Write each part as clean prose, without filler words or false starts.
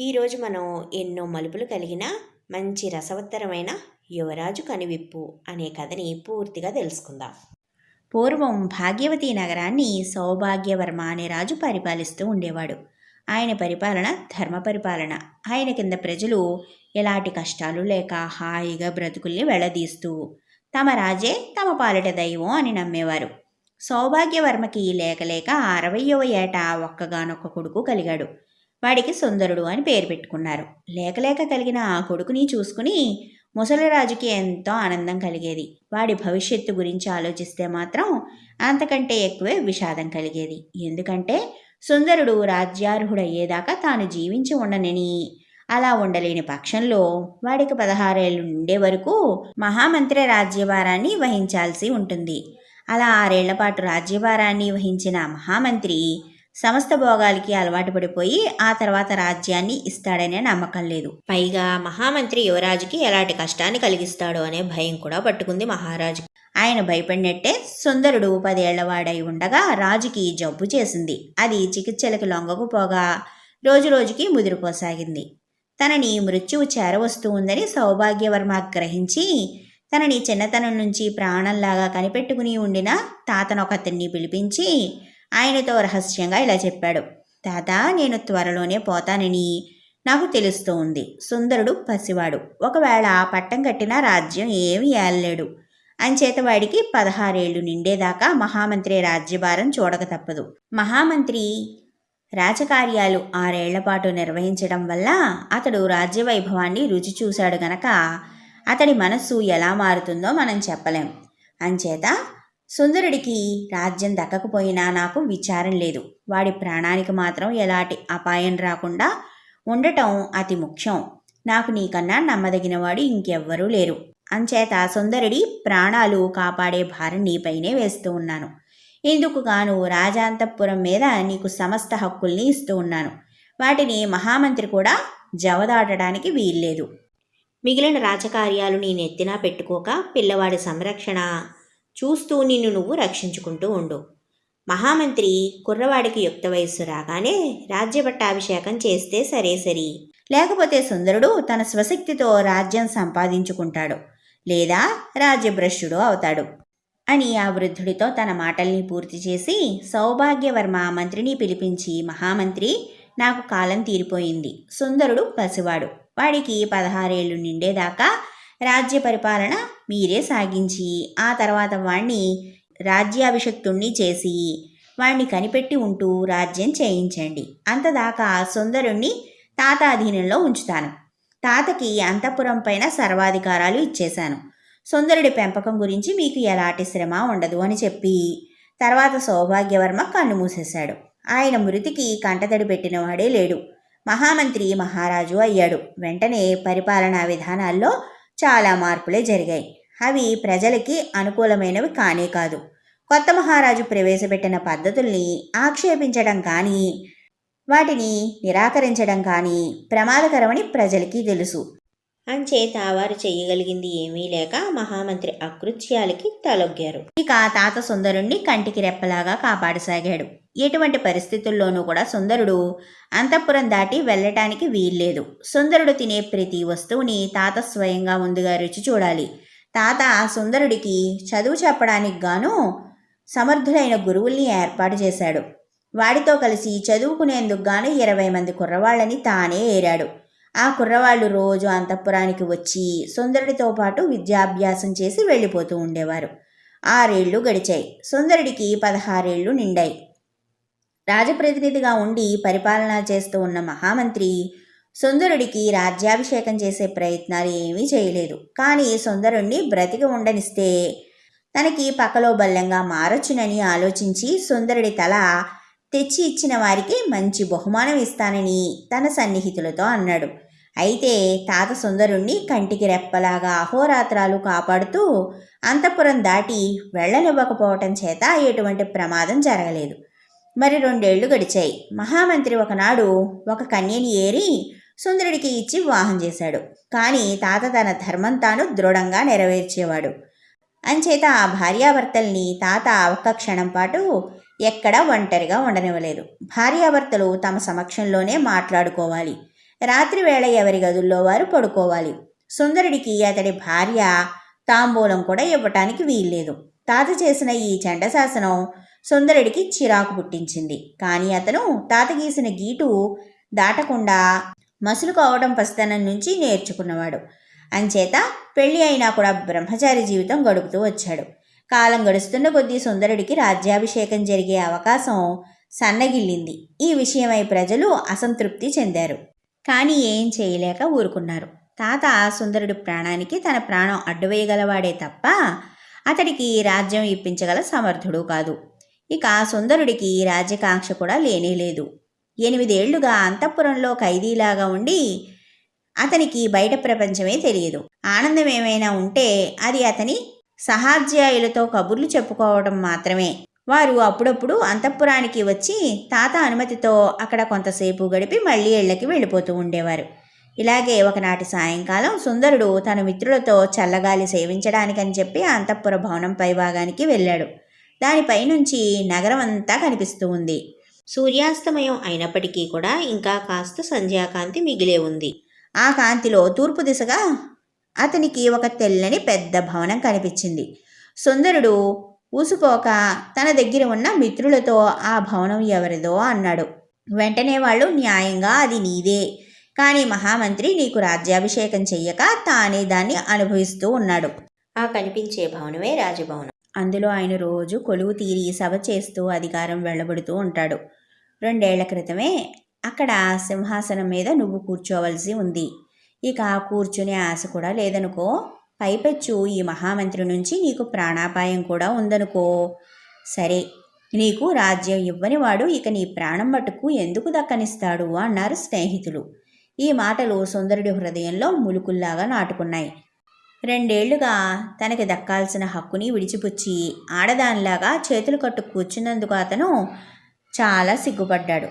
ఈరోజు మనం ఎన్నో మలుపులు కలిగిన మంచి రసవత్తరమైన యువరాజు కనువిప్పు అనే కథని పూర్తిగా తెలుసుకుందాం. పూర్వం భాగ్యవతి నగరాన్ని సౌభాగ్యవర్మ అనే రాజు పరిపాలిస్తూ ఉండేవాడు. ఆయన పరిపాలన ధర్మ పరిపాలన. ఆయన కింద ప్రజలు ఎలాంటి కష్టాలు లేక హాయిగా బ్రతుకుల్ని వెళ్లదీస్తూ తమ రాజే తమ పాలిట దైవం అని నమ్మేవారు. సౌభాగ్యవర్మకి లేక లేక 60వ ఏట ఒక్కగానొక్క కొడుకు కలిగాడు. వాడికి సుందరుడు అని పేరు పెట్టుకున్నారు. లేకలేక కలిగిన ఆ కొడుకుని చూసుకుని ముసలిరాజుకి ఎంతో ఆనందం కలిగేది. వాడి భవిష్యత్తు గురించి ఆలోచిస్తే మాత్రం అంతకంటే ఎక్కువే విషాదం కలిగేది. ఎందుకంటే సుందరుడు రాజ్యార్హుడయ్యేదాకా తాను జీవించి ఉండనని, అలా ఉండలేని పక్షంలో వాడికి 16 ఏళ్ళు ఉండే వరకు మహామంత్రి రాజ్యభారాన్ని వహించాల్సి ఉంటుంది. అలా 6 ఏళ్ల పాటు రాజ్యభారాన్ని వహించిన మహామంత్రి సమస్త భోగాలకి అలవాటు పడిపోయి ఆ తర్వాత రాజ్యాన్ని ఇస్తాడనే నమ్మకం లేదు. పైగా మహామంత్రి యువరాజుకి ఎలాంటి కష్టాన్ని కలిగిస్తాడో అనే భయం కూడా పట్టుకుంది మహారాజు. ఆయన భయపడినట్టే సుందరుడు 10 ఏళ్లవాడై ఉండగా రాజుకి జబ్బు చేసింది. అది చికిత్సలకు లొంగకపోగా రోజురోజుకి ముదిరిపోసాగింది. తనని మృత్యువు చేరవస్తూ ఉందని సౌభాగ్యవర్మ గ్రహించి తనని చిన్నతనం నుంచి ప్రాణంలాగా కనిపెట్టుకుని ఉండిన తాతనొకతన్ని పిలిపించి ఆయనతో రహస్యంగా ఇలా చెప్పాడు. తాత, నేను త్వరలోనే పోతానని నాకు తెలుస్తూ ఉంది. సుందరుడు పసివాడు. ఒకవేళ పట్టం కట్టిన రాజ్యం ఏమీ ఏలలేడు. అంచేత వాడికి 16 ఏళ్ళు నిండేదాకా మహామంత్రి రాజ్యభారం చూడక తప్పదు. మహామంత్రి రాజకార్యాలు 6 ఏళ్ల పాటు నిర్వహించడం వల్ల అతడు రాజ్యవైభవాన్ని రుచి చూశాడు గనక అతడి మనస్సు ఎలా మారుతుందో మనం చెప్పలేం. అంచేత సుందరుడికి రాజ్యం దక్కకపోయినా నాకు విచారం లేదు. వాడి ప్రాణానికి మాత్రం ఎలాంటి అపాయం రాకుండా ఉండటం అతి ముఖ్యం. నాకు నీకన్నా నమ్మదగినవాడు ఇంకెవ్వరూ లేరు. అంచేత సుందరుడి ప్రాణాలు కాపాడే భారం నీపైనే వేస్తూ ఉన్నాను. ఇందుకు గాను రాజాంతఃపురం మీద నీకు సమస్త హక్కుల్ని ఇస్తూ ఉన్నాను. వాటిని మహామంత్రి కూడా జవదాటడానికి వీల్లేదు. మిగిలిన రాజకార్యాలు నీ నెత్తినా పెట్టుకోక పిల్లవాడి సంరక్షణ చూస్తూ నిన్ను నువ్వు రక్షించుకుంటూ ఉండు. మహామంత్రి కుర్రవాడికి యుక్త వయస్సు రాగానే రాజ్యపట్టాభిషేకం చేస్తే సరి, లేకపోతే సుందరుడు తన స్వశక్తితో రాజ్యం సంపాదించుకుంటాడు, లేదా రాజ్యభ్రష్టుడు అవుతాడు అని ఆ వృద్ధుడితో తన మాటల్ని పూర్తి చేసి సౌభాగ్యవర్మ మంత్రిని పిలిపించి, మహామంత్రి, నాకు కాలం తీరిపోయింది. సుందరుడు పసివాడు. వాడికి 16 ఏళ్ళు నిండేదాకా రాజ్య పరిపాలన మీరే సాగించి ఆ తర్వాత వాణ్ణి రాజ్యాభిషక్తుణ్ణి చేసి వాణ్ణి కనిపెట్టి ఉంటూ రాజ్యం చేయించండి. అంతదాకా సుందరుణ్ణి తాత అధీనంలో ఉంచుతాను. తాతకి అంతఃపురం పైన సర్వాధికారాలు ఇచ్చేశాను. సుందరుడి పెంపకం గురించి మీకు ఎలాంటి శ్రమ ఉండదు అని చెప్పి తర్వాత సౌభాగ్యవర్మ కన్ను మూసేశాడు. ఆయన మృతికి కంటతడి పెట్టినవాడే లేడు. మహామంత్రి మహారాజు అయ్యాడు. వెంటనే పరిపాలనా విధానాల్లో చాలా మార్పులే జరిగాయి. అవి ప్రజలకి అనుకూలమైనవి కానే కాదు. కొత్త మహారాజు ప్రవేశపెట్టిన పద్ధతుల్ని ఆక్షేపించడం కానీ వాటిని నిరాకరించడం కానీ ప్రమాదకరమని ప్రజలకి తెలుసు. అంచేత వారు చెయ్యగలిగింది ఏమీ లేక మహామంత్రి అకృత్యాలకి తలొగ్గారు. ఇక తాత సుందరుణ్ణి కంటికి రెప్పలాగా కాపాడసాగాడు. ఎటువంటి పరిస్థితుల్లోనూ కూడా సుందరుడు అంతఃపురం దాటి వెళ్ళటానికి వీల్లేదు. సుందరుడు తినే ప్రతి వస్తువుని తాత స్వయంగా ముందుగా రుచి చూడాలి. తాత సుందరుడికి చదువు చెప్పడానికి గాను సమర్థులైన గురువుల్ని ఏర్పాటు చేశాడు. వాడితో కలిసి చదువుకునేందుకు గాను 20 మంది కుర్రవాళ్ళని తానే ఏరాడు. ఆ కుర్రవాళ్ళు రోజు అంతఃపురానికి వచ్చి సుందరుడితో పాటు విద్యాభ్యాసం చేసి వెళ్ళిపోతూ ఉండేవారు. 6 ఏళ్ళు గడిచాయి. సుందరుడికి 16 ఏళ్ళు నిండాయి. రాజప్రతినిధిగా ఉండి పరిపాలన చేస్తూ ఉన్న మహామంత్రి సుందరుడికి రాజ్యాభిషేకం చేసే ప్రయత్నాలు ఏమీ చేయలేదు. కానీ సుందరుణ్ణి బ్రతికి ఉండనిస్తే తనకి పక్కలో బల్లంగా మారొచ్చునని ఆలోచించి సుందరుడి తల తెచ్చి ఇచ్చిన వారికి మంచి బహుమానం ఇస్తానని తన సన్నిహితులతో అన్నాడు. అయితే తాత సుందరుణ్ణి కంటికి రెప్పలాగా అహోరాత్రాలు కాపాడుతూ అంతఃపురం దాటి వెళ్ళనివ్వకపోవటం చేత ఎటువంటి ప్రమాదం జరగలేదు. మరి 2 ఏళ్లు గడిచాయి. మహామంత్రి ఒకనాడు ఒక కన్యని ఏరి సుందరుడికి ఇచ్చి వివాహం చేశాడు. కానీ తాత తన ధర్మం తాను దృఢంగా నెరవేర్చేవాడు. అంచేత ఆ భార్యాభర్తల్ని తాత ఒక్క క్షణం పాటు ఎక్కడా ఒంటరిగా ఉండనివ్వలేదు. భార్యాభర్తలు తమ సమక్షంలోనే మాట్లాడుకోవాలి. రాత్రి వేళ ఎవరి గదుల్లో వారు పడుకోవాలి. సుందరుడికి అతడి భార్య తాంబూలం కూడా ఇవ్వటానికి వీల్లేదు. తాత చేసిన ఈ చండశాసనం సుందరుడికి చిరాకు పుట్టించింది. కానీ అతను తాత గీసిన గీటు దాటకుండా మసులుకోవడం పసితనం నుంచి నేర్చుకున్నవాడు. అంచేత పెళ్లి అయినా కూడా బ్రహ్మచారి జీవితం గడుపుతూ వచ్చాడు. కాలం గడుస్తున్న కొద్దీ సుందరుడికి రాజ్యాభిషేకం జరిగే అవకాశం సన్నగిల్లింది. ఈ విషయమై ప్రజలు అసంతృప్తి చెందారు. కానీ ఏం చేయలేక ఊరుకున్నారు. తాత సుందరుడి ప్రాణానికి తన ప్రాణం అడ్డువేయగలవాడే తప్ప అతడికి రాజ్యం ఇప్పించగల సమర్థుడు కాదు. ఇక సుందరుడికి రాజ్యకాంక్ష కూడా లేనేలేదు. 8 ఏళ్లుగా అంతఃపురంలో ఖైదీలాగా ఉండి అతనికి బయట ప్రపంచమే తెలియదు. ఆనందం ఏమైనా ఉంటే అది అతని సహాధ్యాయులతో కబుర్లు చెప్పుకోవడం మాత్రమే. వారు అప్పుడప్పుడు అంతఃపురానికి వచ్చి తాత అనుమతితో అక్కడ కొంతసేపు గడిపి మళ్ళీ ఇళ్లకి వెళ్ళిపోతూ ఉండేవారు. ఇలాగే ఒకనాటి సాయంకాలం సుందరుడు తన మిత్రులతో చల్లగాలి సేవించడానికని చెప్పి ఆ అంతఃపుర భవనం పైభాగానికి వెళ్ళాడు. దానిపై నుంచి నగరం అంతా కనిపిస్తూ ఉంది. సూర్యాస్తమయం అయినప్పటికీ కూడా ఇంకా కాస్త సంధ్యాకాంతి మిగిలే ఉంది. ఆ కాంతిలో తూర్పు దిశగా అతనికి ఒక తెల్లని పెద్ద భవనం కనిపించింది. సుందరుడు ఊసుకోక తన దగ్గర ఉన్న మిత్రులతో ఆ భవనం ఎవరిదో అన్నాడు. వెంటనే వాళ్ళు న్యాయంగా అది నీదే, కానీ మహామంత్రి నీకు రాజ్యాభిషేకం చెయ్యక తానే దాన్ని అనుభవిస్తూ ఉన్నాడు. ఆ కనిపించే భవనమే రాజభవనం. అందులో ఆయన రోజు కొలువు తీరి సభ చేస్తూ అధికారం వెళ్ళబడుతూ ఉంటాడు. 2 ఏళ్ల క్రితమే అక్కడ సింహాసనం మీద నువ్వు కూర్చోవలసి ఉంది. ఇక కూర్చునే ఆశ కూడా లేదనుకో. పైపెచ్చు ఈ మహామంత్రి నుంచి నీకు ప్రాణాపాయం కూడా ఉందనుకో. సరే, నీకు రాజ్యం ఇవ్వని వాడు ఇక నీ ప్రాణం మటుకు ఎందుకు దక్కనిస్తాడు అన్నారు స్నేహితులు. ఈ మాటలు సుందరుడి హృదయంలో ములుకుల్లాగా నాటుకున్నాయి. 2 ఏళ్లుగా తనకి దక్కాల్సిన హక్కుని విడిచిపుచ్చి ఆడదానిలాగా చేతులు కట్టు కూర్చున్నందుకు అతను చాలా సిగ్గుపడ్డాడు.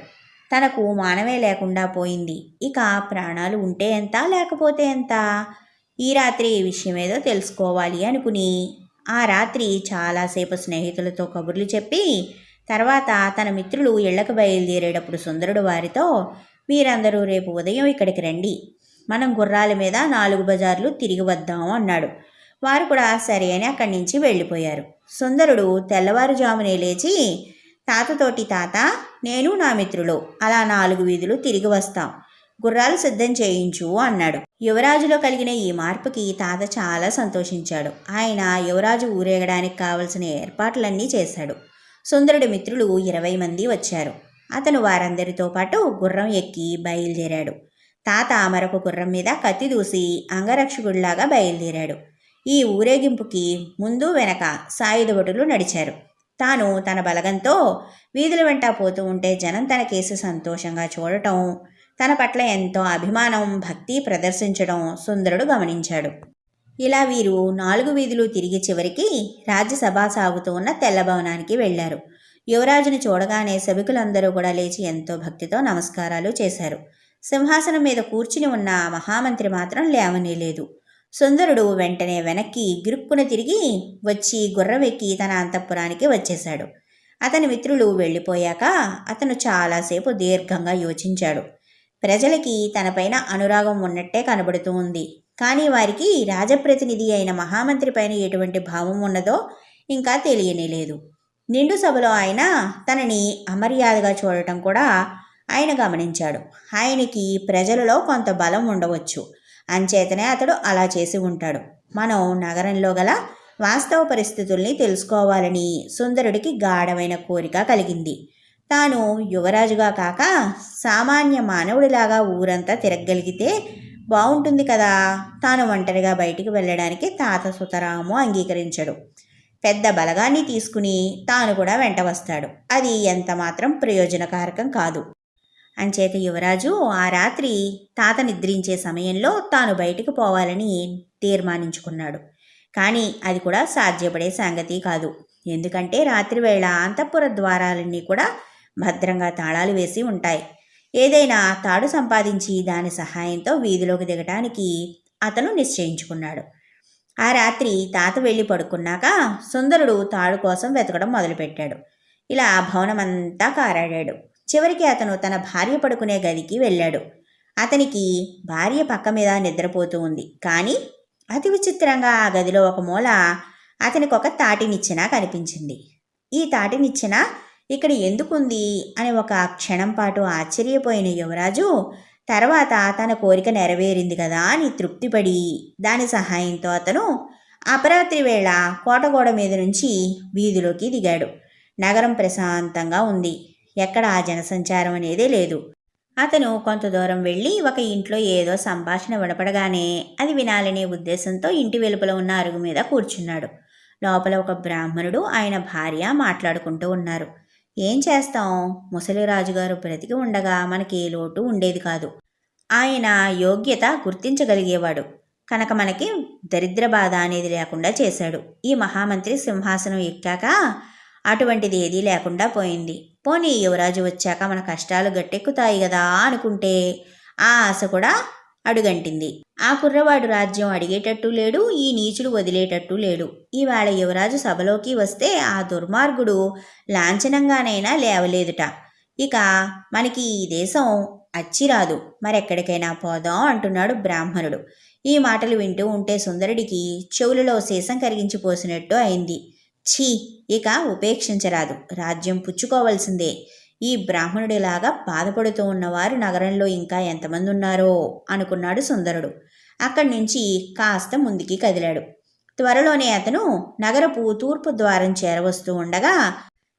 తనకు మానవే లేకుండా పోయింది. ఇక ప్రాణాలు ఉంటే ఎంత, లేకపోతే ఎంత? ఈ రాత్రి ఈ విషయం ఏదో తెలుసుకోవాలి అనుకుని ఆ రాత్రి చాలాసేపు స్నేహితులతో కబుర్లు చెప్పి తర్వాత తన మిత్రులు ఇళ్లకు బయలుదేరేటప్పుడు సుందరుడు వారితో, మీరందరూ రేపు ఉదయం ఇక్కడికి రండి, మనం గుర్రాల మీద 4 బజార్లు తిరిగి వద్దాం అన్నాడు. వారు కూడా సరే అని అక్కడి నుంచి వెళ్ళిపోయారు. సుందరుడు తెల్లవారుజామునే లేచి తాతతోటి, తాత, నేను నా మిత్రులు అలా 4 వీధులు తిరిగి వస్తాం, గుర్రాలు సిద్ధం చేయించు అన్నాడు. యువరాజులో కలిగిన ఈ మార్పుకి తాత చాలా సంతోషించాడు. ఆయన యువరాజు ఊరేగడానికి కావలసిన ఏర్పాట్లన్నీ చేశాడు. సుందరుడి మిత్రులు 20 మంది వచ్చారు. అతను వారందరితో పాటు గుర్రం ఎక్కి బయలుదేరాడు. తాత మరొక గుర్రం మీద కత్తి దూసి అంగరక్షకుడిలాగా బయలుదేరాడు. ఈ ఊరేగింపుకి ముందు వెనక సాయుధ భటులు నడిచారు. తాను తన బలగంతో వీధుల వెంట పోతూ ఉంటే జనం తన కేసు సంతోషంగా చూడటం, తన పట్ల ఎంతో అభిమానం, భక్తి ప్రదర్శించడం సుందరుడు గమనించాడు. ఇలా వీరు 4 వీధులు తిరిగి చివరికి రాజ్యసభ సాగుతూ ఉన్న తెల్లభవనానికి వెళ్లారు. యువరాజుని చూడగానే సభికులందరూ కూడా లేచి ఎంతో భక్తితో నమస్కారాలు చేశారు. సింహాసనం మీద కూర్చుని ఉన్న మహామంత్రి మాత్రం లేవనేలేదు. సుందరుడు వెంటనే వెనక్కి గిరుక్కున తిరిగి వచ్చి గుర్రం ఎక్కి తన అంతఃపురానికి వచ్చేశాడు. అతని మిత్రులు వెళ్ళిపోయాక అతను చాలాసేపు దీర్ఘంగా యోచించాడు. ప్రజలకి తనపైన అనురాగం ఉన్నట్టే కనబడుతూ ఉంది. కానీ వారికి రాజప్రతినిధి అయిన మహామంత్రి పైన ఎటువంటి భావం ఉన్నదో ఇంకా తెలియనేలేదు. నిండు సభలో ఆయన తనని అమర్యాదగా చూడటం కూడా ఆయన గమనించాడు. ఆయనకి ప్రజలలో కొంత బలం ఉండవచ్చు, అంచేతనే అతడు అలా చేసి ఉంటాడు. మనం నగరంలో గల వాస్తవ పరిస్థితుల్ని తెలుసుకోవాలని సుందరుడికి గాఢమైన కోరిక కలిగింది. తాను యువరాజుగా కాక సామాన్య మానవుడిలాగా ఊరంతా తిరగగలిగితే బాగుంటుంది కదా. తాను ఒంటరిగా బయటికి వెళ్ళడానికి తాత సుతరాము అంగీకరించడు. పెద్ద బలగాన్ని తీసుకుని తాను కూడా వెంట వస్తాడు. అది ఎంత మాత్రం ప్రయోజనకారకం కాదు. అంచేత యువరాజు ఆ రాత్రి తాత నిద్రించే సమయంలో తాను బయటికి పోవాలని తీర్మానించుకున్నాడు. కానీ అది కూడా సాధ్యపడే సంగతి కాదు. ఎందుకంటే రాత్రివేళ అంతఃపుర ద్వారాలన్నీ కూడా భద్రంగా తాళాలు వేసి ఉంటాయి. ఏదైనా తాడు సంపాదించి దాని సహాయంతో వీధిలోకి దిగటానికి అతను నిశ్చయించుకున్నాడు. ఆ రాత్రి తాత వెళ్ళి పడుకున్నాక సుందరుడు తాడు కోసం వెతకడం మొదలుపెట్టాడు. ఇలా భవనమంతా కారాడాడు. చివరికి అతను తన భార్య పడుకునే గదికి వెళ్ళాడు. అతనికి భార్య పక్క మీద నిద్రపోతూ ఉంది. కానీ అతి విచిత్రంగా ఆ గదిలో ఒక మూల అతనికి ఒక తాటినిచ్చెన కనిపించింది. ఈ తాటినిచ్చెన ఇక్కడ ఎందుకుంది అని ఒక క్షణం పాటు ఆశ్చర్యపోయిన యువరాజు తర్వాత తన కోరిక నెరవేరింది కదా అని తృప్తిపడి దాని సహాయంతో అతను అపరాత్రి వేళ కోటగోడ మీద నుంచి వీధిలోకి దిగాడు. నగరం ప్రశాంతంగా ఉంది. ఎక్కడ ఆ జనసంచారం అనేదే లేదు. అతను కొంత దూరం వెళ్ళి ఒక ఇంట్లో ఏదో సంభాషణ వినపడగానే అది వినాలనే ఉద్దేశంతో ఇంటి వెలుపల ఉన్న అరుగు మీద కూర్చున్నాడు. లోపల ఒక బ్రాహ్మణుడు ఆయన భార్య మాట్లాడుకుంటూ ఉన్నారు. ఏం చేస్తాం, ముసలిరాజుగారు బ్రతికి ఉండగా మనకి ఏ లోటు ఉండేది కాదు. ఆయన యోగ్యత గుర్తించగలిగేవాడు కనుక మనకి దరిద్ర బాధ అనేది లేకుండా చేశాడు. ఈ మహామంత్రి సింహాసనం ఎక్కాక అటువంటిది ఏదీ లేకుండా పోయింది. పోనీ యువరాజు వచ్చాక మన కష్టాలు గట్టెక్కుతాయి కదా అనుకుంటే ఆ ఆశ కూడా అడుగంటింది. ఆ కుర్రవాడు రాజ్యం అడిగేటట్టు లేడు, ఈ నీచుడు వదిలేటట్టు లేడు. ఈవేళ యువరాజు సభలోకి వస్తే ఆ దుర్మార్గుడు లాంఛనంగానైనా లేవలేదుట. ఇక మనకి ఈ దేశం అచ్చిరాదు, మరెక్కడికైనా పోదాం అంటున్నాడు బ్రాహ్మణుడు. ఈ మాటలు వింటూ ఉంటే సుందరుడికి చెవులలో సీసం కరిగించిపోసినట్టు అయింది. ఛీ, ఇక ఉపేక్షించరాదు, రాజ్యం పుచ్చుకోవలసిందే. ఈ బ్రాహ్మణుడిలాగా బాధపడుతూ ఉన్నవారు నగరంలో ఇంకా ఎంతమంది ఉన్నారో అనుకున్నాడు సుందరుడు. అక్కడి నుంచి కాస్త ముందుకి కదిలాడు. త్వరలోనే అతను నగరపు తూర్పు ద్వారం చేరవస్తూ ఉండగా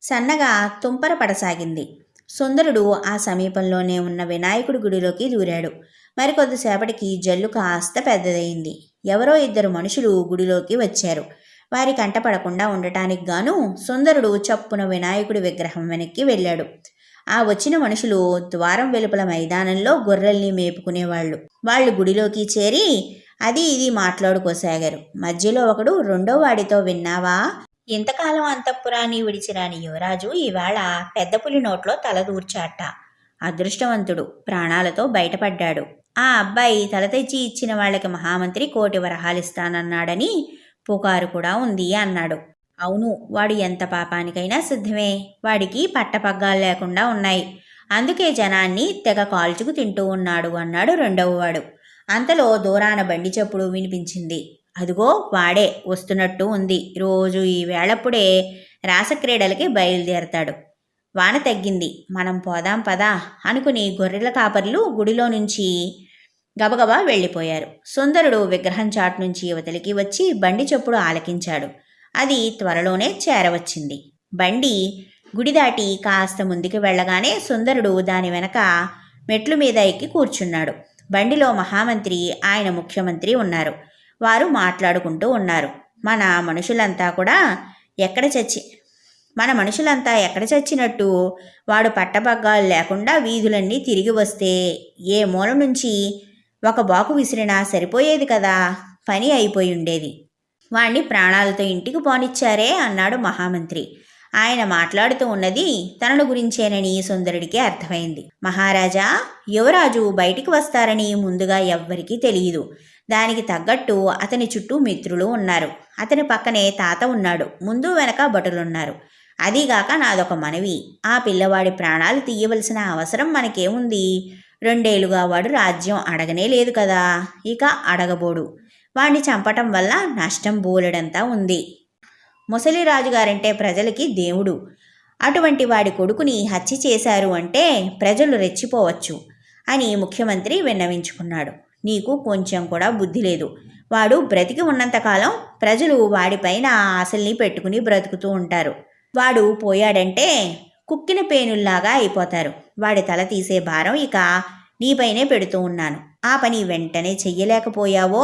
సన్నగా తుంపర పడసాగింది. సుందరుడు ఆ సమీపంలోనే ఉన్న వినాయకుడి గుడిలోకి దూరాడు. మరికొద్దిసేపటికి జల్లు కాస్త పెద్దదయింది. ఎవరో ఇద్దరు మనుషులు గుడిలోకి వచ్చారు. వారి కంటపడకుండా ఉండటానికి గాను సుందరుడు చప్పున వినాయకుడి విగ్రహం వెనక్కి వెళ్ళాడు. ఆ వచ్చిన మనుషులు ద్వారం వెలుపల మైదానంలో గొర్రెల్ని మేపుకునేవాళ్ళు. వాళ్ళు గుడిలోకి చేరి అది ఇది మాట్లాడుకోసాగారు. మధ్యలో ఒకడు రెండో వాడితో, విన్నావా, ఇంతకాలం అంతఃపురాన్ని విడిచిరాని యువరాజు ఈవేళ పెద్ద పులి నోట్లో తలదూర్చాట. అదృష్టవంతుడు, ప్రాణాలతో బయటపడ్డాడు. ఆ అబ్బాయి తల తెచ్చి ఇచ్చిన వాళ్ళకి మహామంత్రి 1,000,000 వరహాలిస్తానన్నాడని పుకారు కూడా ఉంది అన్నాడు. అవును, వాడు ఎంత పాపానికైనా సిద్ధమే. వాడికి పట్టపగ్గాలు లేకుండా ఉన్నాయి. అందుకే జనాన్ని తెగ కాల్చుకు తింటూ ఉన్నాడు అన్నాడు రెండవవాడు. అంతలో దూరాన బండి చప్పుడు వినిపించింది. అదిగో వాడే వస్తున్నట్టు ఉంది. రోజు ఈ వేళప్పుడే రాసక్రీడలకి బయలుదేరతాడు. వాన తగ్గింది, మనం పోదాం పదా అనుకుని గొర్రెల కాపర్లు గుడిలో నుంచి గబగబా వెళ్ళిపోయారు. సుందరుడు విగ్రహం చాటు నుంచి యువతలికి వచ్చి బండి చప్పుడు ఆలకించాడు. అది త్వరలోనే చేరవచ్చింది. బండి గుడి దాటి కాస్త ముందుకు వెళ్ళగానే సుందరుడు దాని వెనక మెట్లు మీద ఎక్కి కూర్చున్నాడు. బండిలో మహామంత్రి, ఆయన ముఖ్యమంత్రి ఉన్నారు. వారు మాట్లాడుకుంటూ ఉన్నారు. మన మనుషులంతా ఎక్కడ చచ్చినట్టు వాడు పట్టపగ్గాలు లేకుండా వీధులన్నీ తిరిగి వస్తే ఏ మూల నుంచి ఒక బాకు విసిరినా సరిపోయేది కదా, పని అయిపోయి ఉండేది. వాణ్ణి ప్రాణాలతో ఇంటికి పోనిచ్చారే అన్నాడు మహామంత్రి. ఆయన మాట్లాడుతూ ఉన్నది తనను గురించేనని సుందరుడికి అర్థమైంది. మహారాజా, యువరాజు బయటికి వస్తారని ముందుగా ఎవ్వరికీ తెలియదు. దానికి తగ్గట్టు అతని చుట్టూ మిత్రులు ఉన్నారు. అతని పక్కనే తాత ఉన్నాడు. ముందు వెనక భటులున్నారు. అదీగాక నాదొక మనవి, ఆ పిల్లవాడి ప్రాణాలు తీయవలసిన అవసరం మనకేముంది? 2 ఏళ్లుగా వాడు రాజ్యం అడగనే లేదు కదా, ఇక అడగబోడు. వాణ్ణి చంపటం వల్ల నష్టం బోలెడంతా ఉంది. ముసలిరాజుగారంటే ప్రజలకి దేవుడు. అటువంటి వాడి కొడుకుని హత్య చేశారు అంటే ప్రజలు రెచ్చిపోవచ్చు అని ముఖ్యమంత్రి విన్నవించుకున్నాడు. నీకు కొంచెం కూడా బుద్ధి లేదు. వాడు బ్రతికి ఉన్నంతకాలం ప్రజలు వాడిపైన ఆశల్ని పెట్టుకుని బ్రతుకుతూ ఉంటారు. వాడు పోయాడంటే కుక్కిన పేనుల్లాగా అయిపోతారు. వాడి తల తీసే భారం ఇక నీపైనే పెడుతూ ఉన్నాను. ఆ పని వెంటనే చెయ్యలేకపోయావో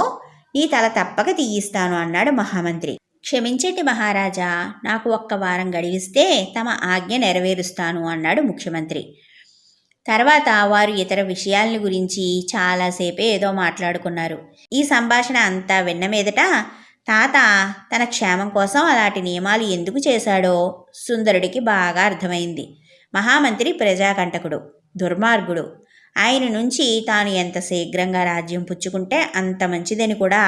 నీ తల తప్పక తీయిస్తాను అన్నాడు మహామంత్రి. క్షమించండి మహారాజా, నాకు 1 వారం గడివిస్తే తమ ఆజ్ఞ నెరవేరుస్తాను అన్నాడు ముఖ్యమంత్రి. తర్వాత వారు ఇతర విషయాలని గురించి చాలాసేపే ఏదో మాట్లాడుకున్నారు. ఈ సంభాషణ అంతా విన్న మీదట తాత తన క్షేమం కోసం అలాంటి నియమాలు ఎందుకు చేశాడో సుందరుడికి బాగా అర్థమైంది. మహామంత్రి ప్రజాకంటకుడు, దుర్మార్గుడు. ఆయన నుంచి తాను ఎంత శీఘ్రంగా రాజ్యం పుచ్చుకుంటే అంత మంచిదని కూడా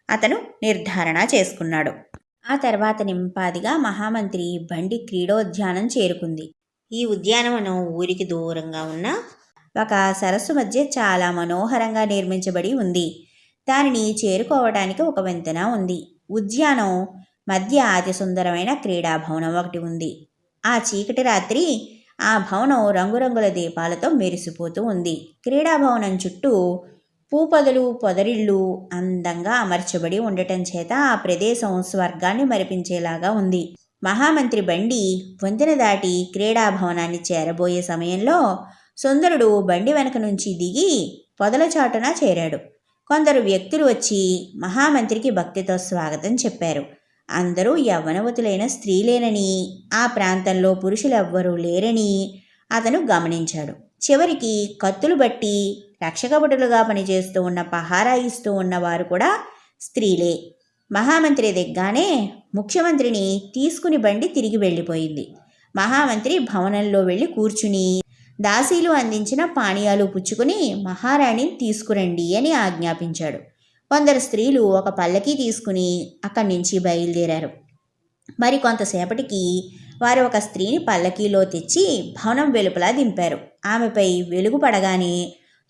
అతను నిర్ధారణ చేసుకున్నాడు. ఆ తర్వాత నింపాదిగా మహామంత్రి బండి క్రీడోద్యానం చేరుకుంది. ఈ ఉద్యానవనం ఊరికి దూరంగా ఉన్న ఒక సరస్సు మధ్య చాలా మనోహరంగా నిర్మించబడి ఉంది. దానిని చేరుకోవడానికి ఒక వంతెన ఉంది. ఉద్యానం మధ్య అతి సుందరమైన క్రీడా భవనం ఒకటి ఉంది. ఆ చీకటి రాత్రి ఆ భవనం రంగురంగుల దీపాలతో మెరిసిపోతూ ఉంది. క్రీడాభవనం చుట్టూ పూపొదలు పొదరిళ్ళు అందంగా అమర్చబడి ఉండటం చేత ఆ ప్రదేశం స్వర్గాన్ని మరిపించేలాగా ఉంది. మహామంత్రి బండి వంతెన దాటి క్రీడాభవనాన్ని చేరబోయే సమయంలో సుందరుడు బండి వెనక నుంచి దిగి పొదల చాటున చేరాడు. కొందరు వ్యక్తులు వచ్చి మహామంత్రికి భక్తితో స్వాగతం చెప్పారు. అందరూ యవ్వనవతులైన స్త్రీలేనని, ఆ ప్రాంతంలో పురుషులెవ్వరూ లేరని అతను గమనించాడు. చివరికి కత్తులు బట్టి రక్షకభటులుగా పనిచేస్తూ ఉన్న పహారా ఇస్తూ ఉన్నవారు కూడా స్త్రీలే. మహామంత్రి దిగ్గానే ముఖ్యమంత్రిని తీసుకుని బండి తిరిగి వెళ్ళిపోయింది. మహామంత్రి భవనంలో వెళ్ళి కూర్చుని దాసీలు అందించిన పానీయాలు పుచ్చుకుని మహారాణిని తీసుకురండి అని ఆజ్ఞాపించాడు. కొందరు స్త్రీలు ఒక పల్లకీ తీసుకుని అక్కడి నుంచి బయలుదేరారు. మరి కొంతసేపటికి వారు ఒక స్త్రీని పల్లకీలో తెచ్చి భవనం వెలుపల దింపారు. ఆమెపై వెలుగు పడగానే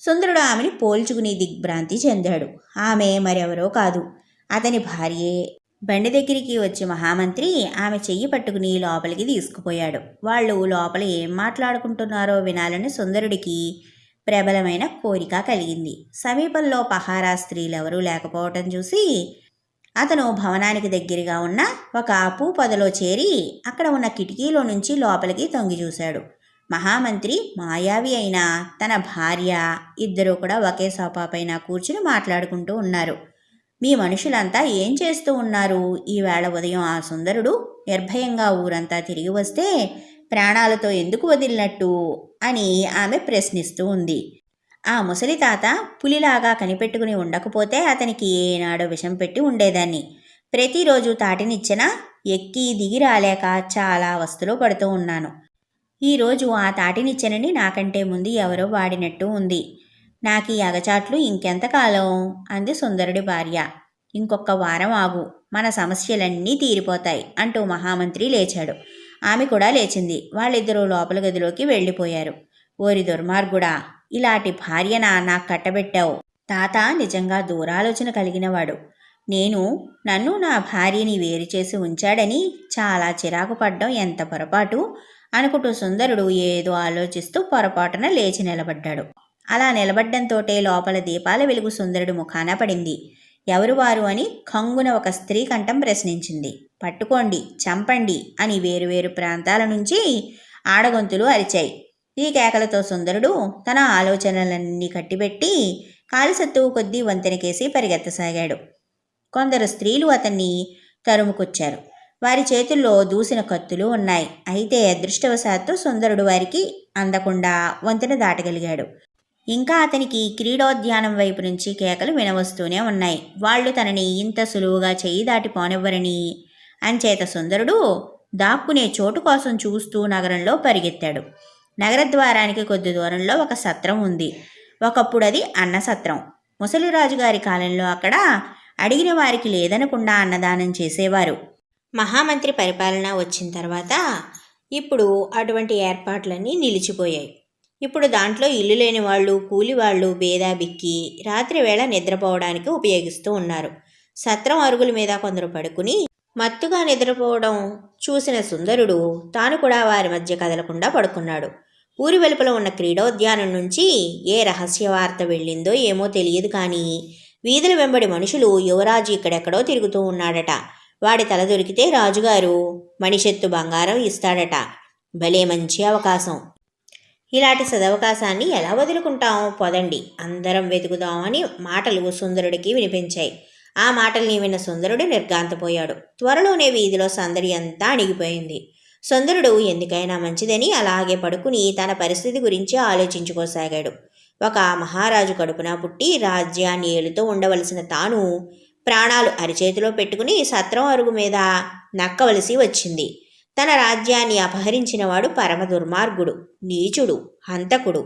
సుందరుడు ఆమెని పోల్చుకుని దిగ్భ్రాంతి చెందాడు. ఆమె మరెవరో కాదు, అతని భార్యే. బండి దగ్గరికి వచ్చి మహామంత్రి ఆమె చెయ్యి పట్టుకుని లోపలికి తీసుకుపోయాడు. వాళ్ళు లోపల ఏం మాట్లాడుకుంటున్నారో వినాలని సుందరుడికి ప్రబలమైన కోరిక కలిగింది. సమీపంలో పహారా స్త్రీలెవరూ లేకపోవటం చూసి అతను భవనానికి దగ్గరగా ఉన్న ఒక పూపొదలో చేరి అక్కడ ఉన్న కిటికీలో నుంచి లోపలికి తొంగి చూశాడు. మహామంత్రి మాయావి అయిన తన భార్య ఇద్దరూ కూడా ఒకే సోఫా పైన కూర్చుని మాట్లాడుకుంటూ ఉన్నారు. మీ మనుషులంతా ఏం చేస్తూ ఉన్నారు? ఈవేళ ఉదయం ఆ సుందరుడు నిర్భయంగా ఊరంతా తిరిగి వస్తే ప్రాణాలతో ఎందుకు వదిలినట్టు అని ఆమె ప్రశ్నిస్తూ ఉంది. ఆ ముసలి తాత పులిలాగా కనిపెట్టుకుని ఉండకపోతే అతనికి ఏనాడో విషం పెట్టి ఉండేదాన్ని. ప్రతిరోజు తాటినిచ్చిన ఎక్కి దిగి రాలేక చాలా అవస్థలో పడుతూ ఉన్నాను. ఈరోజు ఆ తాటినిచ్చెనని నాకంటే ముందు ఎవరో వాడినట్టు ఉంది. నాకు ఈ అగచాట్లు ఇంకెంతకాలం? అంది సుందరుడి భార్య. ఇంకొక వారం ఆగు, మన సమస్యలన్నీ తీరిపోతాయి అంటూ మహామంత్రి లేచాడు. ఆమె కూడా లేచింది. వాళ్ళిద్దరూ లోపల గదిలోకి వెళ్ళిపోయారు. ఓరి దుర్మార్గుడా, ఇలాంటి భార్యనా నాకు కట్టబెట్టావు. తాత నిజంగా దూరాలోచన కలిగినవాడు. నన్ను నా భార్యని వేరు చేసి ఉంచాడని చాలా చిరాకు పడ్డం ఎంత పొరపాటు అనుకుంటూ సుందరుడు ఏదో ఆలోచిస్తూ పొరపాటున లేచి నిలబడ్డాడు. అలా నిలబడ్డంతోటే లోపల దీపాల వెలుగు సుందరుడి ముఖాన పడింది. ఎవరు వారు అని కంగున ఒక స్త్రీ కంఠం ప్రశ్నించింది. పట్టుకోండి, చంపండి అని వేరువేరు ప్రాంతాల నుంచి ఆడగొంతులు అరిచాయి. ఈ కేకలతో సుందరుడు తన ఆలోచనలన్నీ కట్టిపెట్టి కాలిసత్తువు కొద్దీ వంతెనకేసి పరిగెత్తసాగాడు. కొందరు స్త్రీలు అతన్ని తరుముకొచ్చారు. వారి చేతుల్లో దూసిన కత్తులు ఉన్నాయి. అయితే అదృష్టవశాత్తు సుందరుడు వారికి అందకుండా వంతెన దాటగలిగాడు. ఇంకా అతనికి క్రీడోద్యానం వైపు నుంచి కేకలు వినవస్తూనే ఉన్నాయి. వాళ్ళు తనని ఇంత సులువుగా చెయ్యి దాటిపోనివ్వరని. అంచేత సుందరుడు దాక్కునే చోటు కోసం చూస్తూ నగరంలో పరిగెత్తాడు. నగరద్వారానికి కొద్ది దూరంలో ఒక సత్రం ఉంది. ఒకప్పుడు అది అన్న సత్రం. ముసలిరాజుగారి కాలంలో అక్కడ అడిగిన వారికి లేదనకుండా అన్నదానం చేసేవారు. మహామంత్రి పరిపాలన వచ్చిన తర్వాత ఇప్పుడు అటువంటి ఏర్పాట్లన్నీ నిలిచిపోయాయి. ఇప్పుడు దాంట్లో ఇల్లు లేని వాళ్ళు, కూలివాళ్ళు బేదాబిక్కి రాత్రివేళ నిద్రపోవడానికి ఉపయోగిస్తూ ఉన్నారు. సత్రం అరుగుల మీద కొందరు పడుకుని మత్తుగా నిద్రపోవడం చూసిన సుందరుడు తాను కూడా వారి మధ్య కదలకుండా పడుకున్నాడు. ఊరి వెలుపల ఉన్న క్రీడోద్యానం నుంచి ఏ రహస్య వార్త వెళ్ళిందో ఏమో తెలియదు, కానీ వీధుల వెంబడి మనుషులు యువరాజు ఇక్కడెక్కడో తిరుగుతూ ఉన్నాడట, వాడి తల దొరికితే రాజుగారు మణిషెత్తు బంగారం ఇస్తాడట, భలే మంచి అవకాశం, ఇలాంటి సదవకాశాన్ని ఎలా వదులుకుంటాం, పదండి అందరం వెతుకుదామని మాటలు సుందరుడికి వినిపించాయి. ఆ మాటల్ని విన్న సుందరుడు నిర్ఘాంతపోయాడు. త్వరలోనే వీధిలో సందడి అంతా అణిగిపోయింది. సుందరుడు ఎందుకైనా మంచిదని అలాగే పడుకుని తన పరిస్థితి గురించి ఆలోచించుకోసాగాడు. ఒక మహారాజు కడుపున పుట్టి రాజ్యాన్ని ఏలుతూ ఉండవలసిన తాను ప్రాణాలు అరిచేతిలో పెట్టుకుని సత్రం అరుగు మీద నక్కవలసి వచ్చింది. తన రాజ్యాన్ని అపహరించినవాడు పరమ దుర్మార్గుడు, నీచుడు, హంతకుడు.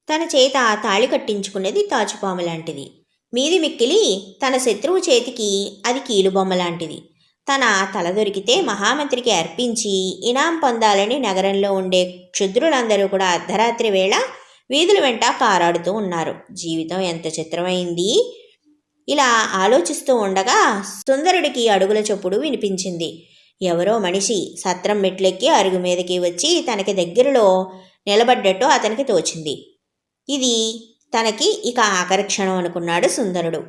తన చేత తాళి కట్టించుకున్నది తాచుపాము లాంటిది. మీది మిక్కిలి తన శత్రువు చేతికి అది కీలుబొమ్మ లాంటిది. తన తల దొరికితే మహామంత్రికి అర్పించి ఇనాం పొందాలని నగరంలో ఉండే క్షుద్రులందరూ కూడా అర్ధరాత్రి వేళ వీధుల వెంట కారాడుతూ ఉన్నారు. జీవితం ఎంత చిత్రమైంది. ఇలా ఆలోచిస్తూ ఉండగా సుందరుడికి అడుగుల చప్పుడు వినిపించింది. ఎవరో మనిషి సత్రం మెట్లెక్కి అరుగు మీదకి వచ్చి తనకి దగ్గరలో నిలబడ్డట్టు అతనికి తోచింది. ఇది తనకి ఇక ఆఖరి క్షణం అనుకున్నాడు సుందరుడు.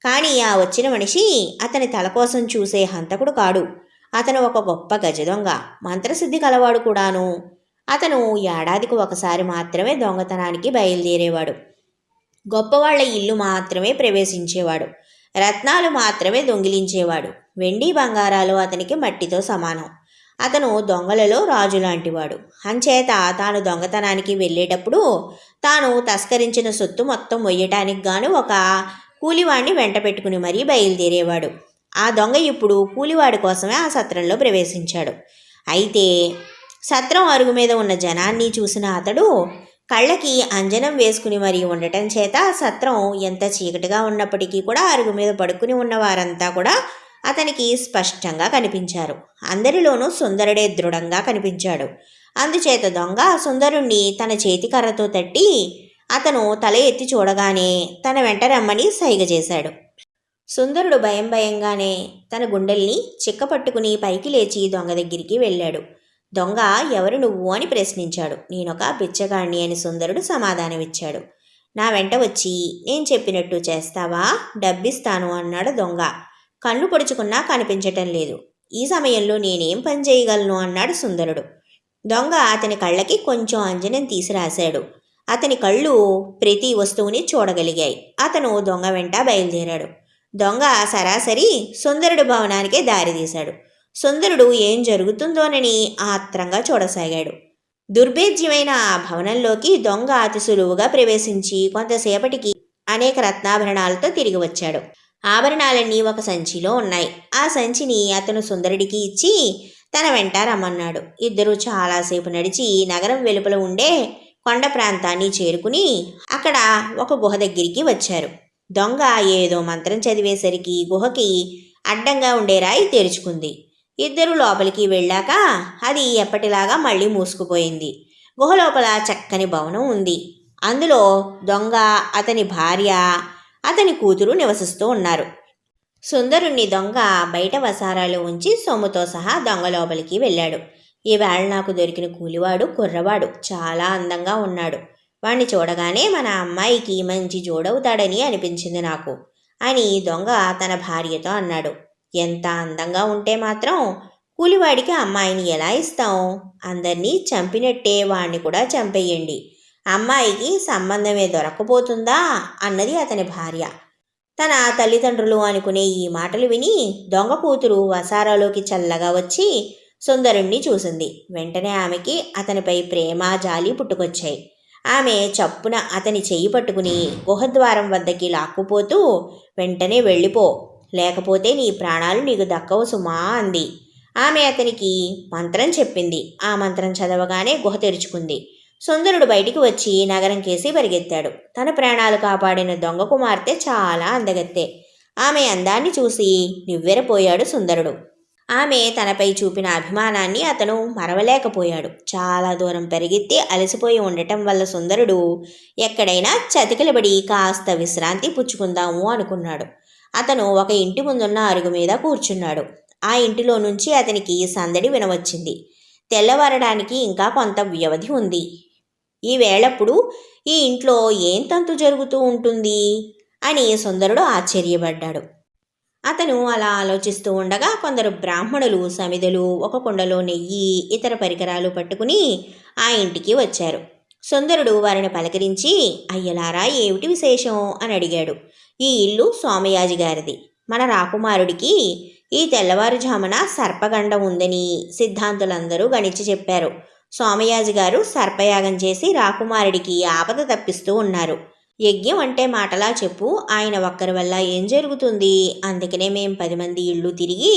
కానీ ఆ వచ్చిన మనిషి అతని తల కోసం చూసే హంతకుడు కాడు. అతను ఒక గొప్ప గజదొంగ, మంత్రసిద్ధి కలవాడు కూడాను. అతను ఏడాదికి ఒకసారి మాత్రమే దొంగతనానికి బయలుదేరేవాడు. గొప్పవాళ్ల ఇల్లు మాత్రమే ప్రవేశించేవాడు. రత్నాలు మాత్రమే దొంగిలించేవాడు. వెండి బంగారాలు అతనికి మట్టితో సమానం. అతను దొంగలలో రాజు లాంటివాడు. అంచేత తాను దొంగతనానికి వెళ్ళేటప్పుడు తాను తస్కరించిన సొత్తు మొత్తం మొయ్యటానికి గాను ఒక కూలివాడిని వెంట పెట్టుకుని మరీ బయలుదేరేవాడు. ఆ దొంగ ఇప్పుడు కూలివాడి కోసమే ఆ సత్రంలో ప్రవేశించాడు. అయితే సత్రం అరుగు మీద ఉన్న జనాన్ని చూసిన అతడు కళ్ళకి అంజనం వేసుకుని మరీ ఉండటం చేత సత్రం ఎంత చీకటిగా ఉన్నప్పటికీ కూడా అరుగు మీద పడుకుని ఉన్న వారంతా కూడా అతనికి స్పష్టంగా కనిపించారు. అందరిలోనూ సుందరుడే దృఢంగా కనిపించాడు. అందుచేత దొంగ సుందరుణ్ణి తన చేతికర్రతో తట్టి అతను తల ఎత్తి చూడగానే తన వెంట రమ్మని సైగ చేశాడు. సుందరుడు భయంగానే తన గుండెల్ని చిక్కపట్టుకుని పైకి లేచి దొంగ దగ్గరికి వెళ్ళాడు. దొంగ ఎవరు నువ్వు అని ప్రశ్నించాడు. నేనొక బిచ్చగాణ్ణి అని సుందరుడు సమాధానమిచ్చాడు. నా వెంట వచ్చి నేను చెప్పినట్టు చేస్తావా, డబ్బిస్తాను అన్నాడు దొంగ. కన్ను పొడుచుకున్నా కనిపించటం లేదు. ఈ సమయంలో నేనేం పని చేయగలను అన్నాడు సుందరుడు. దొంగ అతని కళ్ళకి కొంచెం అంజనం తీసి రాశాడు. అతని కళ్ళు ప్రతి వస్తువుని చూడగలిగాయి. అతను దొంగ వెంట బయలుదేరాడు. దొంగ సరాసరి సుందరుడు భవనానికే దారితీశాడు. సుందరుడు ఏం జరుగుతుందోనని ఆత్రంగా చూడసాగాడు. దుర్భేద్యమైన ఆ భవనంలోకి దొంగ అతి సులువుగా ప్రవేశించి కొంతసేపటికి అనేక రత్నాభరణాలతో తిరిగి వచ్చాడు. ఆభరణాలన్నీ ఒక సంచిలో ఉన్నాయి. ఆ సంచిని అతను సుందరుడికి ఇచ్చి తన వెంట రమ్మన్నాడు. ఇద్దరూ చాలాసేపు నడిచి నగరం వెలుపల ఉండే కొండ ప్రాంతాన్ని చేరుకుని అక్కడ ఒక గుహ దగ్గరికి వచ్చారు. దొంగ ఏదో మంత్రం చదివేసరికి గుహకి అడ్డంగా ఉండే రాయి తెరుచుకుంది. ఇద్దరు లోపలికి వెళ్ళాక అది ఎప్పటిలాగా మళ్ళీ మూసుకుపోయింది. గుహ లోపల చక్కని భవనం ఉంది. అందులో దొంగ, అతని భార్య, అతని కూతురు నివసిస్తూ ఉన్నారు. సుందరుణ్ణి దొంగ బయట వసారాలో ఉంచి సొమ్ముతో సహా దొంగ లోపలికి వెళ్ళాడు. ఈవేళ నాకు దొరికిన కూలివాడు కుర్రవాడు, చాలా అందంగా ఉన్నాడు. వాణ్ణి చూడగానే మన అమ్మాయికి మంచి జోడవుతాడని అనిపించింది నాకు అని దొంగ తన భార్యతో అన్నాడు. ఎంత అందంగా ఉంటే మాత్రం కూలివాడికి అమ్మాయిని ఎలా ఇస్తాం? అందరినీ చంపినట్టే వాణ్ణి కూడా చంపేయండి. అమ్మాయికి సంబంధమే దొరకపోతుందా అన్నది అతని భార్య. తన తల్లిదండ్రులు అనుకునే ఈ మాటలు విని దొంగ కూతురు వసారాలోకి చల్లగా వచ్చి సుందరుణ్ణి చూసింది. వెంటనే ఆమెకి అతనిపై ప్రేమ, జాలి పుట్టుకొచ్చాయి. ఆమె చప్పున అతని చెయ్యి పట్టుకుని గుహద్వారం వద్దకి లాక్కుపోతూ వెంటనే వెళ్ళిపో, లేకపోతే నీ ప్రాణాలు నీకు దక్కవు సుమా అంది. ఆమె అతనికి మంత్రం చెప్పింది. ఆ మంత్రం చదవగానే గుహ తెరుచుకుంది. సుందరుడు బయటికి వచ్చి నగరం కేసి పరిగెత్తాడు. తన ప్రాణాలు కాపాడిన దొంగ కుమార్తె చాలా అందగత్తె. ఆమె అందాన్ని చూసి నివ్వెరపోయాడు సుందరుడు. ఆమె తనపై చూపిన అభిమానాన్ని అతను మరవలేకపోయాడు. చాలా దూరం పరిగెత్తి అలసిపోయి ఉండటం వల్ల సుందరుడు ఎక్కడైనా చతికిలబడి కాస్త విశ్రాంతి పుచ్చుకుందాము అనుకున్నాడు. అతను ఒక ఇంటి ముందున్న అరుగు మీద కూర్చున్నాడు. ఆ ఇంటిలో నుంచి అతనికి సందడి వినవచ్చింది. తెల్లవారడానికి ఇంకా కొంత వ్యవధి ఉంది. ఈ వేళప్పుడు ఈ ఇంట్లో ఏం తంతు జరుగుతూ ఉంటుంది అని సుందరుడు ఆశ్చర్యపడ్డాడు. అతను అలా ఆలోచిస్తూ ఉండగా కొందరు బ్రాహ్మణులు సమిధలు, ఒక కుండలో నెయ్యి, ఇతర పరికరాలు పట్టుకుని ఆ ఇంటికి వచ్చారు. సుందరుడు వారిని పలకరించి, అయ్యలారా ఏమిటి విశేషం అని అడిగాడు. ఈ ఇల్లు సోమయాజి గారిది. మన రాకుమారుడికి ఈ తెల్లవారుజామున సర్పగండం ఉందని సిద్ధాంతులందరూ గణించి చెప్పారు. సోమయాజి గారు సర్పయాగం చేసి రాకుమారుడికి ఆపద తప్పిస్తూ ఉన్నారు. యజ్ఞం అంటే మాటలా చెప్పు, ఆయన ఒక్కరి వల్ల ఏం జరుగుతుంది? అందుకనే మేం 10 మంది ఇళ్ళు తిరిగి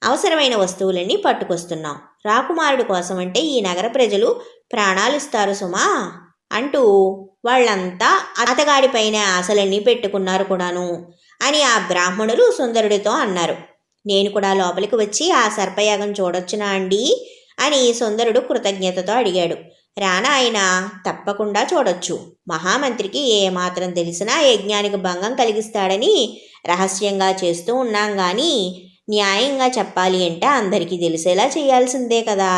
అవసరమైన వస్తువులన్నీ పట్టుకొస్తున్నాం. రాకుమారుడి కోసం అంటే ఈ నగర ప్రజలు ప్రాణాలిస్తారు సుమా అంటూ వాళ్ళంతా అతగాడిపైన ఆశలన్నీ పెట్టుకున్నారు కూడాను అని ఆ బ్రాహ్మణులు సుందరుడితో అన్నారు. నేను కూడా లోపలికి వచ్చి ఆ సర్పయాగం చూడొచ్చునా అండి అని సుందరుడు కృతజ్ఞతతో అడిగాడు. రానా ఆయన తప్పకుండా చూడొచ్చు. మహామంత్రికి ఏమాత్రం తెలిసినా యజ్ఞానికి భంగం కలిగిస్తాడని రహస్యంగా చేస్తూ ఉన్నాం గాని న్యాయంగా చెప్పాలి అంటే అందరికీ తెలిసేలా చేయాల్సిందే కదా.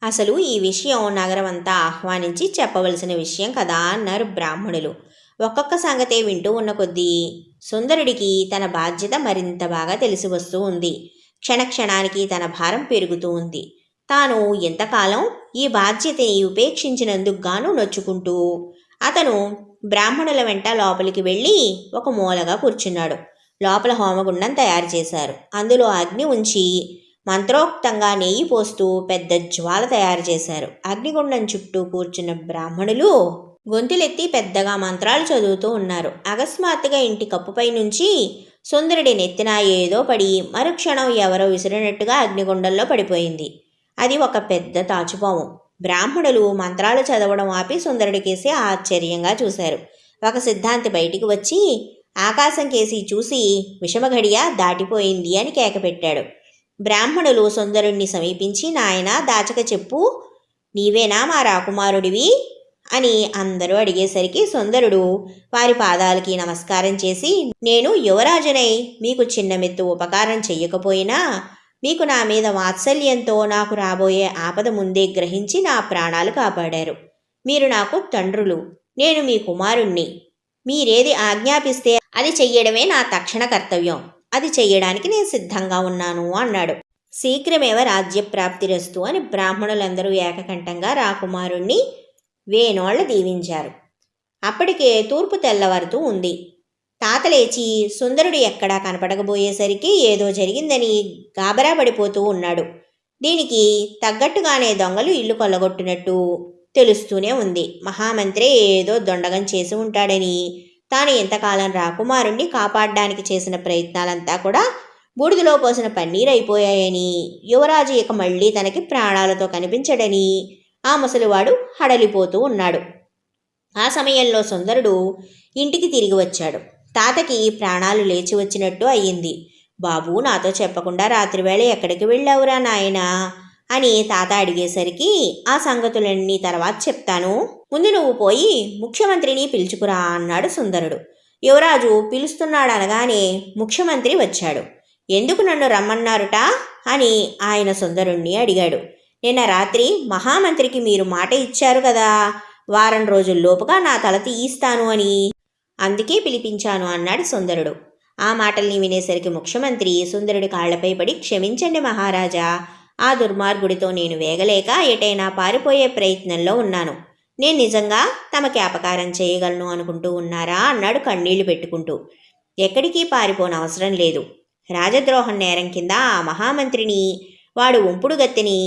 అసలు ఈ విషయం నగరమంతా ఆహ్వానించి చెప్పవలసిన విషయం కదా అన్నారు బ్రాహ్మణులు. ఒక్కొక్క సంగతే వింటూ ఉన్న కొద్దీ సుందరుడికి తన బాధ్యత మరింత బాగా తెలిసి వస్తూ ఉంది. క్షణక్షణానికి తన భారం పెరుగుతూ ఉంది. తాను ఎంతకాలం ఈ బాధ్యతని ఉపేక్షించినందుకు గాను నొచ్చుకుంటూ అతను బ్రాహ్మణుల వెంట లోపలికి వెళ్ళి ఒక మూలగా కూర్చున్నాడు. లోపల హోమగుండం తయారు చేశారు. అందులో అగ్ని ఉంచి మంత్రోక్తంగా నెయ్యి పోస్తూ పెద్ద జ్వాల తయారు చేశారు. అగ్నిగుండం చుట్టూ కూర్చున్న బ్రాహ్మణులు గొంతులెత్తి పెద్దగా మంత్రాలు చదువుతూ ఉన్నారు. అకస్మాత్తుగా ఇంటి కప్పుపై నుంచి సుందరుడి నెత్తిన ఏదో పడి మరుక్షణం ఎవరో విసిరినట్టుగా అగ్నిగుండంలో పడిపోయింది. అది ఒక పెద్ద తాచుపాము. బ్రాహ్మణులు మంత్రాలు చదవడం ఆపి సుందరుడి కేసి ఆశ్చర్యంగా చూశారు. ఒక సిద్ధాంతి బయటికి వచ్చి ఆకాశం కేసి చూసి విషమఘడియ దాటిపోయింది అని కేకపెట్టాడు. బ్రాహ్మణులు సుందరుణ్ణి సమీపించి, నాయనా దాచక చెప్పు, నీవేనా మా రాకుమారుడివి అని అందరూ అడిగేసరికి సుందరుడు వారి పాదాలకి నమస్కారం చేసి, నేను యువరాజునై మీకు చిన్న మెత్తు ఉపకారం చెయ్యకపోయినా మీకు నా మీద వాత్సల్యంతో నాకు రాబోయే ఆపద ముందే గ్రహించి నా ప్రాణాలు కాపాడారు. మీరు నాకు తండ్రులు, నేను మీ కుమారుణ్ణి. మీరేది ఆజ్ఞాపిస్తే అది చెయ్యడమే నా తక్షణ కర్తవ్యం. అది చెయ్యడానికి నేను సిద్ధంగా ఉన్నాను అన్నాడు. శీఘ్రమేవ రాజ్యప్రాప్తిరస్తు అని బ్రాహ్మణులందరూ ఏకకంఠంగా రాకుమారుణ్ణి వేనోళ్ల దీవించారు. అప్పటికే తూర్పు తెల్లవారుతూ ఉంది. తాత లేచి సుందరుడు ఎక్కడా కనపడకపోయేసరికి ఏదో జరిగిందని గాబరా పడిపోతూ ఉన్నాడు. దీనికి తగ్గట్టుగానే దొంగలు ఇల్లు కొల్లగొట్టినట్టు తెలుస్తూనే ఉంది. మహామంత్రి ఏదో దొండగం చేసి ఉంటాడని, తాను ఎంతకాలం రాకుమారుణ్ణి కాపాడడానికి చేసిన ప్రయత్నాలంతా కూడా బూడిదలో పోసిన పన్నీరు అయిపోయాయని, యువరాజు ఇక మళ్ళీ తనకి ప్రాణాలతో కనిపించడని ఆ ముసలివాడు హడలిపోతూ ఉన్నాడు. ఆ సమయంలో సుందరుడు ఇంటికి తిరిగి వచ్చాడు. తాతకి ప్రాణాలు లేచి వచ్చినట్టు అయ్యింది. బాబు, నాతో చెప్పకుండా రాత్రివేళ ఎక్కడికి వెళ్ళావురా నాయనా అని తాత అడిగేసరికి, ఆ సంగతులన్నీ తర్వాత చెప్తాను, ముందు నువ్వు పోయి ముఖ్యమంత్రిని పిలుచుకురా అన్నాడు సుందరుడు. యువరాజు పిలుస్తున్నాడనగానే ముఖ్యమంత్రి వచ్చాడు. ఎందుకు నన్ను రమ్మన్నారుట అని ఆయన సుందరుణ్ణి అడిగాడు. నిన్న రాత్రి మహామంత్రికి మీరు మాట ఇచ్చారు కదా, వారం రోజుల్లోపుగా నా తల తీయిస్తాను అని, అందుకే పిలిపించాను అన్నాడు సుందరుడు. ఆ మాటల్ని వినేసరికి ముఖ్యమంత్రి సుందరుడి కాళ్లపై పడి, క్షమించండి మహారాజా, ఆ దుర్మార్గుడితో నేను వేగలేక ఎటైనా పారిపోయే ప్రయత్నంలో ఉన్నాను. నేను నిజంగా తమకి అపకారం చేయగలను అనుకుంటూ ఉన్నారా అన్నాడు కన్నీళ్లు పెట్టుకుంటూ. ఎక్కడికి పారిపోనవసరం లేదు. రాజద్రోహం నేరం కింద ఆ మహామంత్రిని, వాడు ఉంపుడు గత్తెని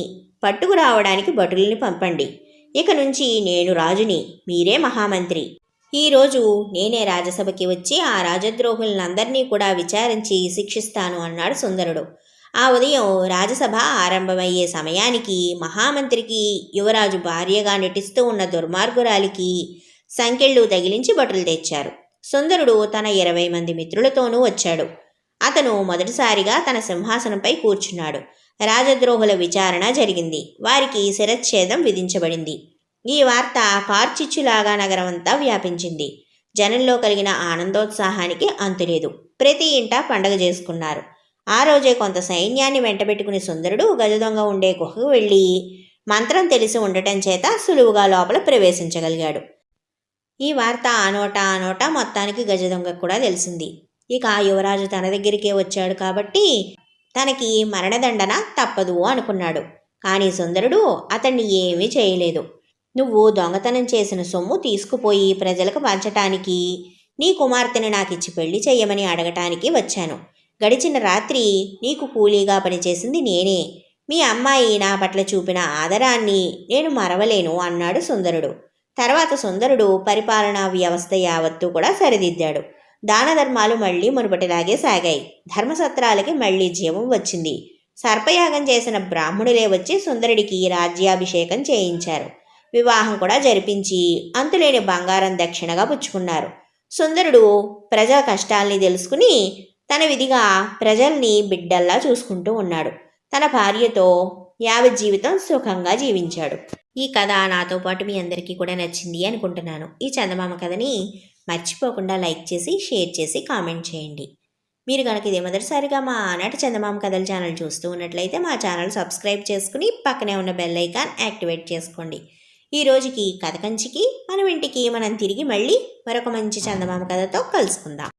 పట్టుకురావడానికి భటుల్ని పంపండి. ఇక నుంచి నేను రాజుని, మీరే మహామంత్రి. ఈరోజు నేనే రాజసభకి వచ్చి ఆ రాజద్రోహులందరినీ కూడా విచారించి శిక్షిస్తాను అన్నాడు సుందరుడు. ఆ ఉదయం రాజసభ ఆరంభమయ్యే సమయానికి మహామంత్రికి యువరాజు భార్యగా నటిస్తూ ఉన్న దుర్మార్గురాలికి సంకెళ్ళు తగిలించి భటులు తెచ్చారు. సుందరుడు తన 20 మంది మిత్రులతోనూ వచ్చాడు. అతను మొదటిసారిగా తన సింహాసనంపై కూర్చున్నాడు. రాజద్రోహుల విచారణ జరిగింది. వారికి శిరచ్ఛేదం విధించబడింది. ఈ వార్త కార్చిచ్చులాగా నగరమంతా వ్యాపించింది. జనంలో కలిగిన ఆనందోత్సాహానికి అంతులేదు. ప్రతి ఇంటా పండగ చేసుకున్నారు. ఆ రోజే కొంత సైన్యాన్ని వెంటబెట్టుకుని సుందరుడు గజదొంగ ఉండే గుహకు వెళ్ళి మంత్రం తెలిసి ఉండటం చేత సులువుగా లోపల ప్రవేశించగలిగాడు. ఈ వార్త ఆనోటా మొత్తానికి గజదొంగ కూడా తెలిసింది. ఇక యువరాజు తన దగ్గరికే వచ్చాడు కాబట్టి తనకి మరణదండన తప్పదు అనుకున్నాడు. కానీ సుందరుడు అతన్ని ఏమీ చేయలేదు. నువ్వు దొంగతనం చేసిన సొమ్ము తీసుకుపోయి ప్రజలకు పంచటానికి, నీ కుమార్తెను నాకిచ్చి పెళ్లి చెయ్యమని అడగటానికి వచ్చాను. గడిచిన రాత్రి నీకు కూలీగా పనిచేసింది నేనే. మీ అమ్మాయి నా పట్ల చూపిన ఆదరాన్ని నేను మరవలేను అన్నాడు సుందరుడు. తర్వాత సుందరుడు పరిపాలనా వ్యవస్థ యావత్తూ కూడా సరిదిద్దాడు. దాన ధర్మాలు మళ్లీ మునుపటిలాగే సాగాయి. ధర్మసత్రాలకి మళ్లీ జీవం వచ్చింది. సర్పయాగం చేసిన బ్రాహ్మణులే వచ్చి సుందరుడికి రాజ్యాభిషేకం చేయించారు. వివాహం కూడా జరిపించి అంతులేని బంగారం దక్షిణగా పుచ్చుకున్నారు. సుందరుడు ప్రజల కష్టాల్ని తెలుసుకుని తన విధిగా ప్రజల్ని బిడ్డల్లా చూసుకుంటూ ఉన్నాడు. తన భార్యతో యావత్ జీవితం సుఖంగా జీవించాడు. ఈ కథ నాతో పాటు మీ అందరికీ కూడా నచ్చింది అనుకుంటున్నాను. ఈ చందమామ కథని మర్చిపోకుండా లైక్ చేసి, షేర్ చేసి, కామెంట్ చేయండి. మీరు కనుక ఇదే మొదటిసారిగా మా ఆనాటి చందమామ కథల ఛానల్ చూస్తూ ఉన్నట్లయితే మా ఛానల్ సబ్స్క్రైబ్ చేసుకుని పక్కనే ఉన్న బెల్ ఐకాన్ యాక్టివేట్ చేసుకోండి. ఈ రోజుకి కథ కంచికి మనం ఇంటికి మనం తిరిగి మళ్ళీ మరొక మంచి చందమామ కథతో కలుసుకుందాం.